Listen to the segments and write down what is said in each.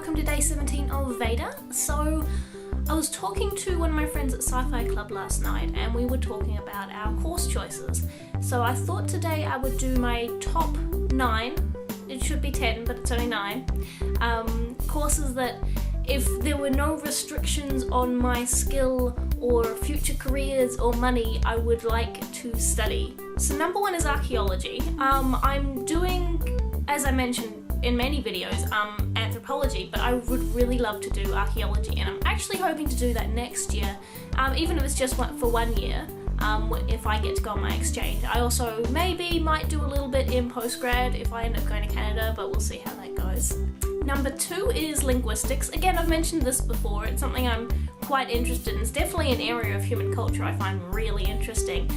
welcome to day 17 of VEDA. So I was talking to one of my friends at Sci-Fi Club last night and we were talking about our course choices. So I thought today I would do my top 9, it should be 10 but it's only 9, courses that if there were no restrictions on my skill or future careers or money, I would like to study. So number 1 is archaeology. I'm doing, as I mentioned in many videos, anthropology, but I would really love to do archaeology, and I'm actually hoping to do that next year, even if it's just for 1 year, if I get to go on my exchange. I also maybe might do a little bit in postgrad if I end up going to Canada, but we'll see how that goes. Number 2 is linguistics. Again, I've mentioned this before, it's something I'm quite interested in. It's definitely an area of human culture I find really interesting,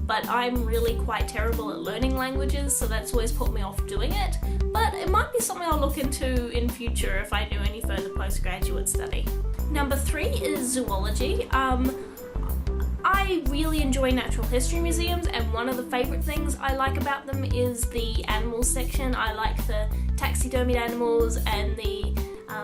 but I'm really quite terrible at learning languages, so that's always put me off doing it. But it might be something I'll look into in future if I do any further postgraduate study. Number 3 is zoology. I really enjoy natural history museums, and one of the favourite things I like about them is the animals section. I like the taxidermied animals and the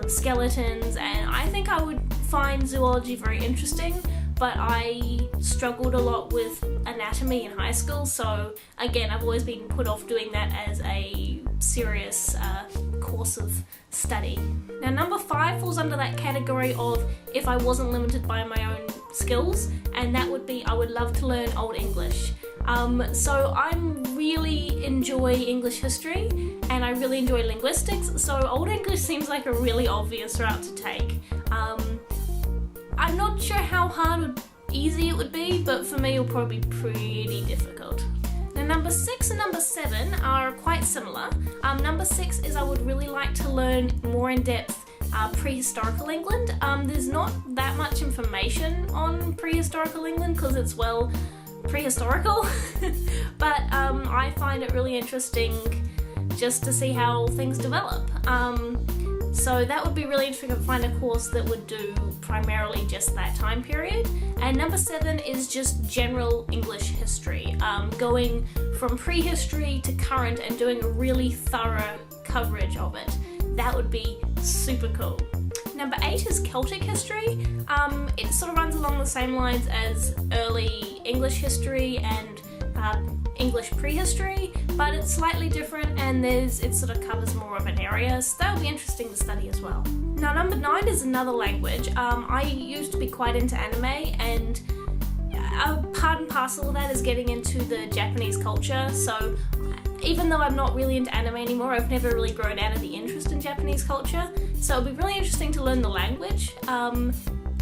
skeletons, and I think I would find zoology very interesting, but I struggled a lot with anatomy in high school, so again I've always been put off doing that as a serious course of study. Now number 5 falls under that category of if I wasn't limited by my own skills, and that would be I would love to learn Old English. So I really enjoy English history and I really enjoy linguistics, so Old English seems like a really obvious route to take. I'm not sure how hard or easy it would be, but for me it'll probably be pretty difficult. Now number 6 and number 7 are quite similar. Number 6 is I would really like to learn more in depth prehistorical England. There's not that much information on prehistorical England because it's, well, prehistorical, but I find it really interesting just to see how things develop. So that would be really interesting to find a course that would do primarily just that time period. And number 7 is just general English history, going from prehistory to current and doing a really thorough coverage of it. That would be super cool. Number 8 is Celtic History. It sort of runs along the same lines as early English history and English prehistory, but it's slightly different and it sort of covers more of an area, so that would be interesting to study as well. Now number 9 is another language. I used to be quite into anime, and part and parcel of that is getting into the Japanese culture, so even though I'm not really into anime anymore, I've never really grown out of the interest in Japanese culture, so it'll be really interesting to learn the language.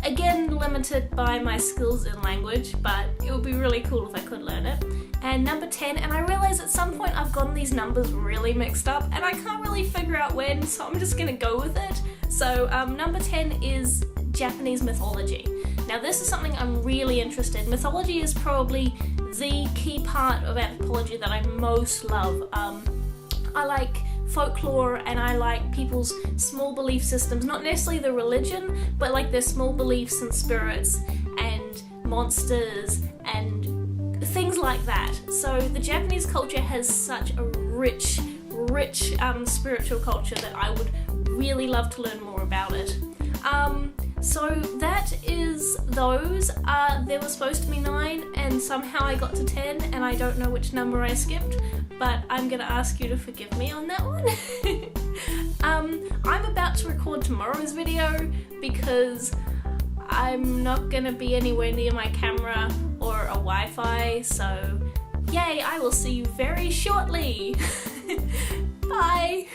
Again, limited by my skills in language, but it would be really cool if I could learn it. And number 10, and I realise at some point I've gotten these numbers really mixed up and I can't really figure out when, so I'm just going to go with it. So number 10 is Japanese mythology. Now this is something I'm really interested in. Mythology is probably the key part of anthropology that I most love. I like folklore and I like people's small belief systems, not necessarily the religion, but like their small beliefs and spirits and monsters and things like that. So the Japanese culture has such a rich spiritual culture that I would really love to learn more about it. So that is those. There were supposed to be 9 and somehow I got to 10 and I don't know which number I skipped, but I'm gonna ask you to forgive me on that one. I'm about to record tomorrow's video because I'm not gonna be anywhere near my camera or a Wi-Fi, so yay, I will see you very shortly. Bye!